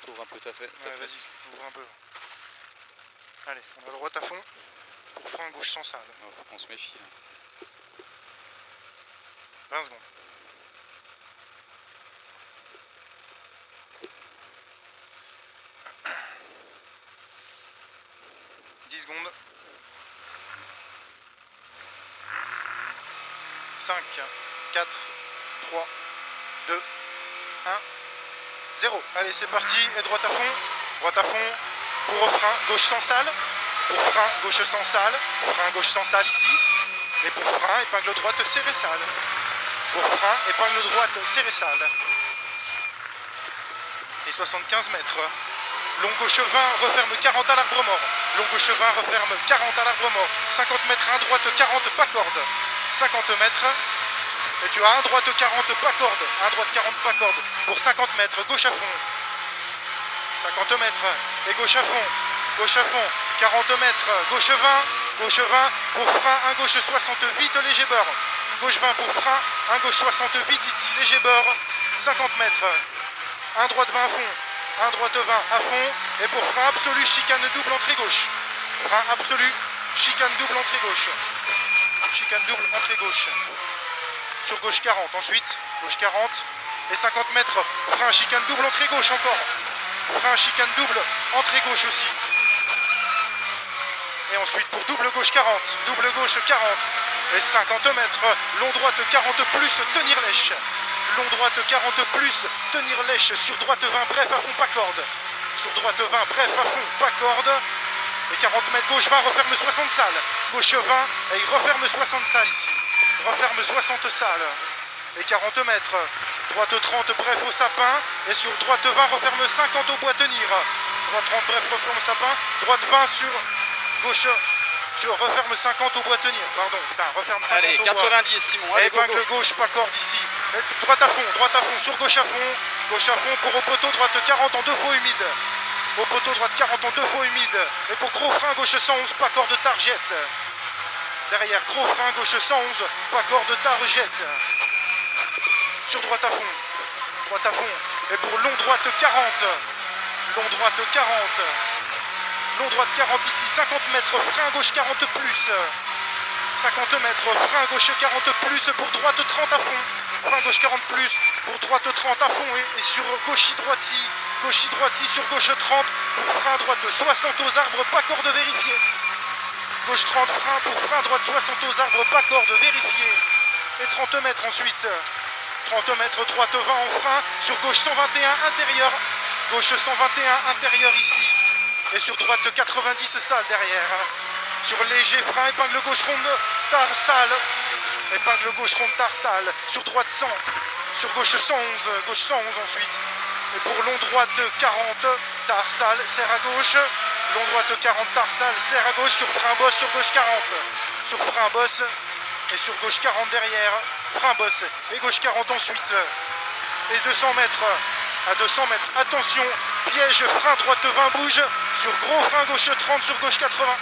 Ouvre un peu ta fête. Ouais, vas-y, ouvre un peu. Allez, on a droite à fond. Pour frein gauche sans salle. Oh, faut qu'on se méfie. Là. 20 secondes. Secondes. 5, 4, 3, 2, 1, 0. Allez, c'est parti. Et droite à fond. Droite à fond. Pour frein, gauche sans salle. Pour frein, gauche sans salle. Frein, gauche sans salle ici. Et pour frein, épingle droite, serré salle. Pour frein, épingle droite, serré salle. Et 75 mètres. Long gauche 20, referme 40 à l'arbre mort. Long gauche 20, referme 40 à l'arbre mort. 50 mètres, 1 droite 40, pas corde. 50 mètres. Et tu as 1 droite 40, pas corde. 1 droite 40, pas corde. Pour 50 mètres, gauche à fond. 50 mètres. Et gauche à fond. Gauche à fond. 40 mètres. Gauche 20. Gauche 20. Pour frein, 1 gauche 60, vite, léger beurre. Gauche 20 pour frein. 1 gauche 60, vite ici, léger beurre. 50 mètres. 1 droite 20 à fond. 1 droite 20 à fond. Et pour frein absolu, chicane double entrée gauche. Frein absolu, chicane double entrée gauche. Chicane double entrée gauche. Sur gauche 40. Ensuite, gauche 40. Et 50 mètres. Frein chicane double entrée gauche encore. Frein chicane double entrée gauche aussi. Et ensuite pour double gauche 40. Double gauche 40. Et 50 mètres. Long droite 40 plus, tenir lèche. Long droite 40 plus, tenir lèche sur droite 20, bref à fond, pas corde. Sur droite 20, bref à fond, pas corde. Et 40 mètres, gauche 20, referme 60 salles. Gauche 20, et il referme 60 salles ici. Referme 60 salles. Et 40 mètres, droite 30, bref au sapin. Et sur droite 20, referme 50 au bois tenir. Droite 30, bref, referme au sapin. Droite 20 sur gauche. Sur referme 50 au bois tenir. Pardon, putain, referme 50 allez, au 90, bois. Simon. Allez, épingle go, go. gauche, pas corde ici. Et droite à fond, sur gauche à fond. Gauche à fond pour au poteau, droite 40 en 2 fois humide. Au poteau, droite 40 en 2 fois humide. Et pour gros frein, gauche 111, pas corde target. Derrière, gros frein, gauche 111, pas corde target. Sur droite à fond. Droite à fond. Et pour long droite 40. Long droite 40. Long droite 40 ici, 50 mètres, frein gauche 40 plus. 50 mètres, frein gauche 40 plus pour droite 30 à fond. Frein gauche 40 plus pour droite 30 à fond et sur gauche-droiti sur gauche 30 pour frein droite 60 aux arbres, pas corde vérifiée. Gauche 30, frein pour frein droite 60 aux arbres, pas corde vérifiée. Et 30 mètres ensuite. 30 mètres, droite 20 en frein sur gauche 121 intérieur. Gauche 121 intérieur ici. Et sur droite 90 salles derrière. Sur léger frein, épingle gauche ronde, tarsale. Épingle gauche ronde, tarsale. Sur droite 100. Sur gauche 111. Gauche 111 ensuite. Et pour long droite 40, tarsale, serre à gauche. Long droite 40, tarsale, serre à gauche. Sur frein bosse, sur gauche 40. Sur frein bosse. Et sur gauche 40 derrière. Frein bosse. Et gauche 40 ensuite. Et 200 mètres. À 200 mètres. Attention. Piège, frein droite 20 bouge. Sur gros frein gauche 30 sur gauche 80.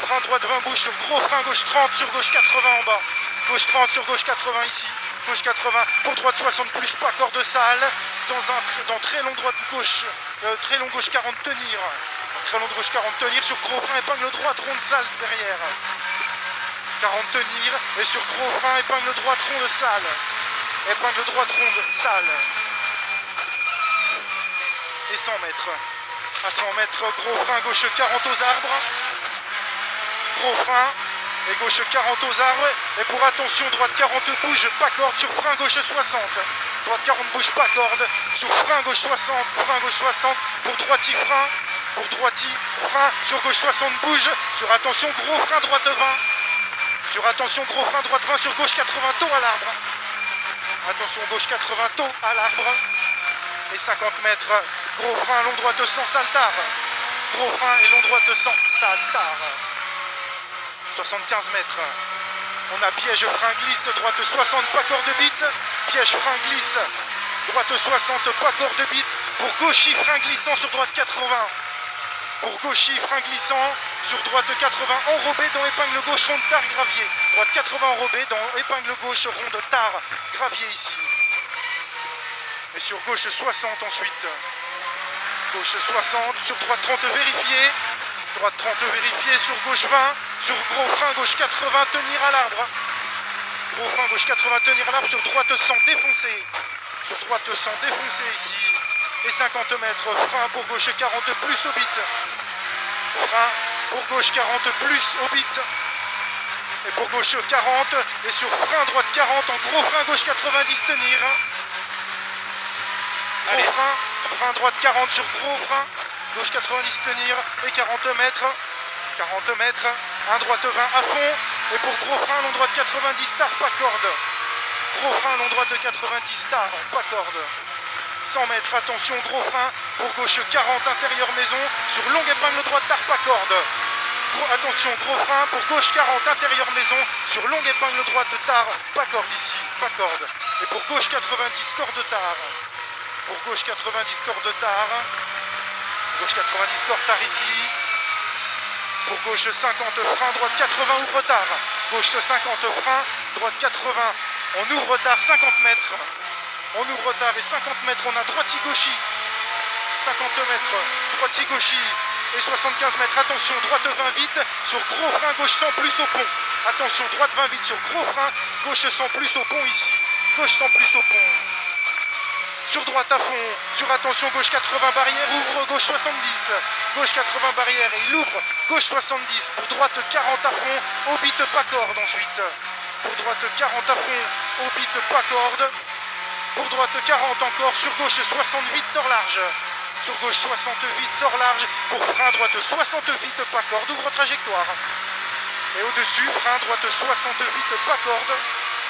Frein droite 20 bouge sur gros frein gauche 30 sur gauche 80 en bas. Gauche 30 sur gauche 80 ici. Gauche 80 pour droite 60 plus, pas corde sale. Dans très long droite gauche. Très long gauche 40 tenir. Très long gauche 40 tenir sur gros frein épingle droite ronde sale derrière. 40 tenir et sur gros frein épingle droite ronde sale. Épingle droite ronde sale. Et 100 mètres. À 100 mètres, gros frein gauche 40 aux arbres. Gros frein et gauche 40 aux arbres. Et pour attention, droite 40 bouge, pas corde sur frein gauche 60. Droite 40 bouge, pas corde sur frein gauche 60. Frein gauche 60 pour droiti frein. Pour droiti frein sur gauche 60 bouge. Sur attention, gros frein droite 20. Sur attention, gros frein droite 20 sur gauche 80 tôt à l'arbre. Attention, gauche 80 tôt à l'arbre. Et 50 mètres, gros frein, long droite 100 saltard. Gros frein et long droite 100 saltard. 75 mètres. On a piège, frein glisse, droite 60, pas corde bite. Piège, frein glisse, droite 60, pas corde bite. Pour gauchy, frein glissant sur droite 80. Pour gauchy, frein glissant sur droite 80, enrobé dans épingle gauche, ronde tard, gravier. Droite 80 enrobé dans épingle gauche, ronde tard, gravier ici. Et sur gauche 60 ensuite. Gauche 60, sur droite 30 vérifié. Droite 30 vérifié, sur gauche 20. Sur gros frein, gauche 80, tenir à l'arbre. Gros frein, gauche 80, tenir à l'arbre. Sur droite 100, défoncer. Sur droite 100, défoncer ici. Et 50 mètres, frein pour gauche 40 plus au bit. Frein pour gauche 40 plus au bit. Et pour gauche 40. Et sur frein droite 40, en gros frein gauche 90, tenir. Gros frein, frein droite 40 sur gros frein. Gauche 90, tenir. Et 40 mètres. 40 mètres. Un droite 20 à fond. Et pour gros frein, long droite 90, star, pas corde. Gros frein, long droite de 90, star, pas corde. 100 mètres, attention, gros frein. Pour gauche 40, intérieur maison. Sur longue épingle droite, tar, pas corde. Attention, gros frein. Pour gauche 40, intérieur maison. Sur longue épingle droite, tar, pas corde ici, pas corde. Et pour gauche 90, corde tar. Pour gauche 90, corde tar. Gauche 90, corde tar ici. Pour gauche 50, frein, droite 80, ouvre tard. Gauche 50, frein, droite 80. On ouvre tard, 50 mètres. On ouvre tard et 50 mètres, on a droiti-gauchi. 50 mètres, droiti-gauchi. Et 75 mètres, attention, droite 20 vite. Sur gros frein, gauche 100 plus au pont. Attention, droite 20 vite sur gros frein. Gauche 100 plus au pont ici. Gauche 100 plus au pont. Sur droite à fond, sur attention, gauche 80 barrière, ouvre gauche 70. Gauche 80 barrière et il ouvre gauche 70. Pour droite 40 à fond, au bit pas corde ensuite. Pour droite 40 à fond, au bit pas corde. Pour droite 40 encore, sur gauche 60 vite, sort large. Sur gauche 60 vite, sort large. Pour frein droite 60 vite, pas corde, ouvre trajectoire. Et au-dessus, frein droite 60 vite, pas corde.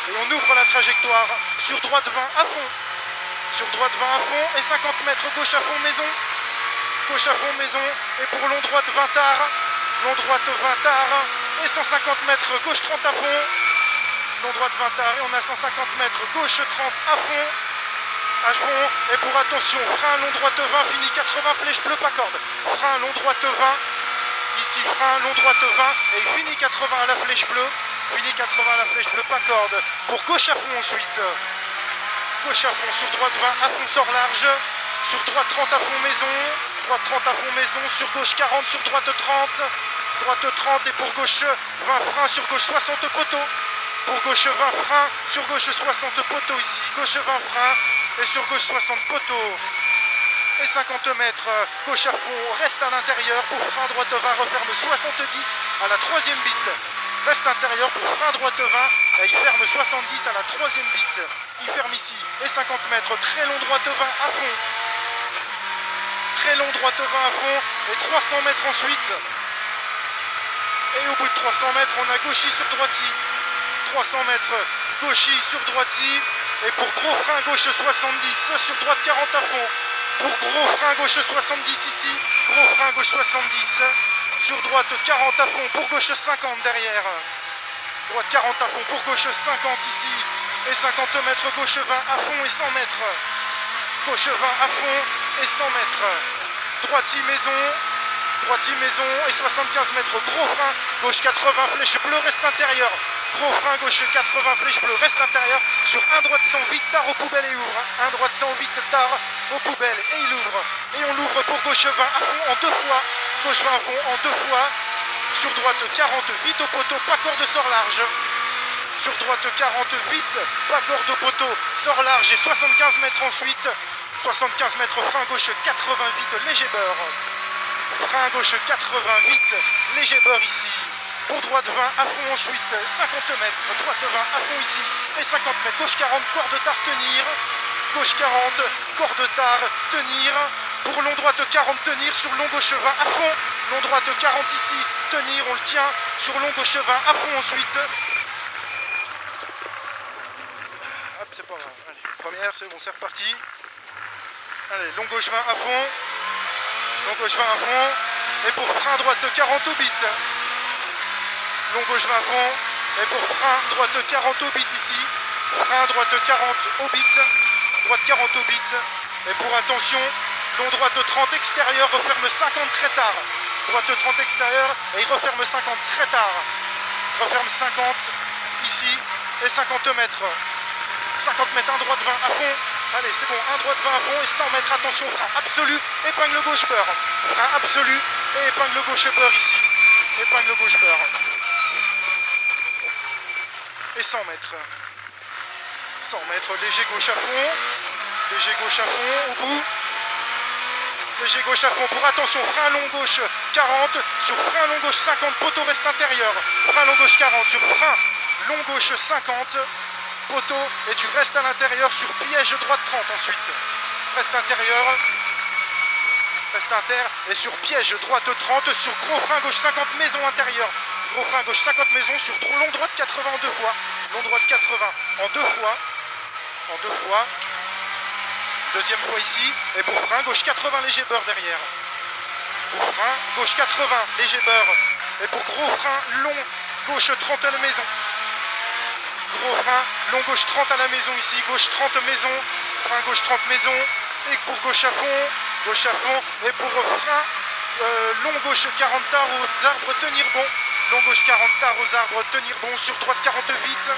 Et on ouvre la trajectoire. Sur droite 20 à fond. Sur droite 20 à fond et 50 mètres gauche à fond maison. Gauche à fond maison et pour long droite 20 tard. Long droite 20 tard et 150 mètres gauche 30 à fond. Long droite 20 tard et on a 150 mètres gauche 30 à fond. À fond et pour attention, frein long droite 20, fini 80, flèche bleue pas corde. Frein long droite 20. Ici frein long droite 20 et il finit 80 à la flèche bleue. Fini 80 à la flèche bleue pas corde. Pour gauche à fond ensuite. Gauche à fond, sur droite 20 à fond, sort large. Sur droite 30 à fond maison. Droite 30 à fond maison, sur gauche 40, sur droite 30. Droite 30 et pour gauche 20 frein, sur gauche 60 poteaux. Pour gauche 20 frein, sur gauche 60 poteaux ici. Gauche 20 frein et sur gauche 60 poteaux. Et 50 mètres, gauche à fond, reste à l'intérieur. Pour frein droite 20, referme 70 à la troisième bite. Reste intérieur pour frein droite 20 et il ferme 70 à la troisième bite. Il ferme ici et 50 mètres, très long droite 20 à fond. Très long droite 20 à fond et 300 mètres ensuite. Et au bout de 300 mètres, on a gauchi sur droiti. 300 mètres, gauchi sur droiti. Et pour gros frein gauche 70, sur droite 40 à fond. Pour gros frein gauche 70 ici, gros frein gauche 70. Sur droite 40 à fond, pour gauche 50 derrière. Droite 40 à fond, pour gauche 50 ici. Et 50 mètres, gauche 20 à fond et 100 mètres. Gauche 20 à fond et 100 mètres. Droiti maison. Droiti maison et 75 mètres, gros frein. Gauche 80, flèche bleue, reste intérieur. Gros frein, gauche 80, flèche bleue, reste intérieur. Sur un droite 100 vite, tard aux poubelles et ouvre. Un droite 100 vite, tard aux poubelles et il ouvre. Et on l'ouvre pour gauche 20 à fond en deux fois. Gauche 20 à fond en deux fois. Sur droite 40, vite au poteau, pas corde, sort large. Sur droite 40, vite, pas corde au poteau, sort large et 75 mètres ensuite. 75 mètres, frein gauche 80 vite, léger beurre. Frein gauche 80 vite, léger beurre ici. Pour droite 20 à fond ensuite, 50 mètres, droite 20 à fond ici. Et 50 mètres, gauche 40, corde tard, tenir. Gauche 40, corde tard, tenir. Pour long droite 40, tenir. Sur long gauche 20 à fond. Long droite 40 ici, tenir, on le tient. Sur long gauche 20 à fond ensuite. Hop, c'est pas grave. Allez, première, c'est bon, c'est reparti. Allez, long gauche 20 à fond. Long gauche 20 à fond. Et pour frein droite 40 au bit. Long gauche 20 à fond. Et pour frein droite 40 au bit ici. Frein droite 40 au bit. Droite 40 au bit. Et pour attention, long droite 30 extérieur, referme 50 très tard. Droite 30 extérieur et il referme 50 très tard. Referme 50 ici et 50 mètres. 50 mètres, un droite 20 à fond. Allez, c'est bon, 1 droite 20 à fond et 100 mètres, attention, frein absolu, épingle gauche beurre. Frein absolu et épingle gauche beurre ici. Épingle gauche beurre. Et 100 mètres. 100 mètres, léger gauche à fond. Léger gauche à fond, au bout. Léger gauche à fond pour attention, frein long gauche 40, sur frein long gauche 50, poteau reste intérieur. Frein long gauche 40, sur frein long gauche 50, poteau, et tu restes à l'intérieur sur piège droite 30 ensuite. Reste intérieur, reste inter, et sur piège droite 30, sur gros frein gauche 50, maison intérieure. Gros frein gauche 50 maison, sur long droite 80 en 2 fois. Long droite 80 en 2 fois. En 2 fois. Deuxième fois ici, et pour frein, gauche 80, léger beurre derrière. Pour frein, gauche 80, léger beurre. Et pour gros frein, long, gauche 30 à la maison. Gros frein, long gauche 30 à la maison ici, gauche 30 maison. Frein gauche 30 maison. Et pour gauche à fond, et pour frein, long gauche 40 tard aux arbres, tenir bon. Long gauche 40 tard aux arbres, tenir bon. Sur droite 40 vite.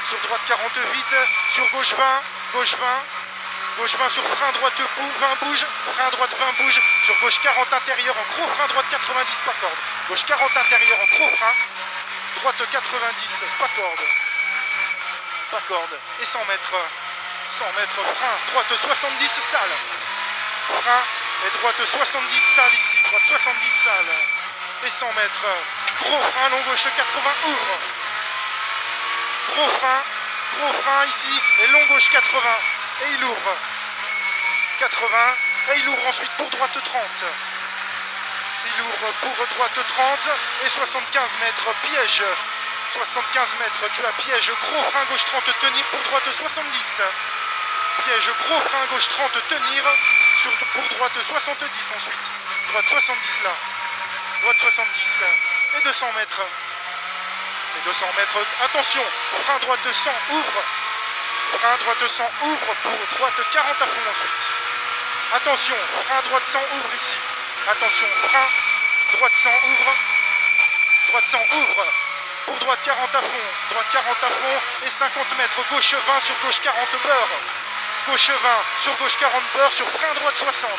Sur droite 40 vite. Sur gauche 20, gauche 20. Gauche 20 sur frein droite 20 bouge, frein droite 20 bouge, sur gauche 40 intérieur en gros frein droite 90 pas corde. Gauche 40 intérieur en gros frein, droite 90 pas corde. Pas corde. Et 100 mètres frein, droite 70 sale. Frein et droite 70 sale ici, droite 70 sale. Et 100 mètres, gros frein, long gauche 80 ouvre. Gros frein ici et long gauche 80. Et il ouvre 80 et il ouvre ensuite pour droite 30. Il ouvre pour droite 30 et 75 mètres piège. 75 mètres tu as piège, gros frein gauche 30 tenir pour droite 70. Piège, gros frein gauche 30 tenir pour droite 70 ensuite. Droite 70 là. Droite 70 et 200 mètres. Et 200 mètres, attention, frein droite 100 ouvre. Frein droite 100 ouvre pour droite 40 à fond ensuite. Attention, frein droite 100 ouvre ici. Attention, frein droite 100 ouvre. Droite 100 ouvre pour droite 40 à fond. Droite 40 à fond et 50 mètres. Gauche 20 sur gauche 40 beurre. Gauche 20 sur gauche 40 beurre sur frein droite 60.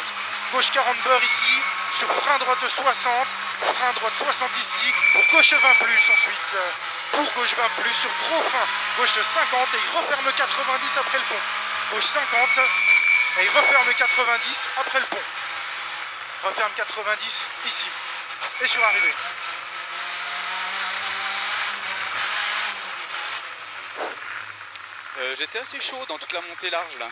Gauche 40 beurre ici sur frein droite 60. Frein droite 60 ici pour gauche 20 plus ensuite. Pour gauche 20 plus sur gros frein, gauche 50 et il referme 90 après le pont. Gauche 50 et il referme 90 après le pont. Referme 90 ici et sur arrivée. J'étais assez chaud dans toute la montée large là.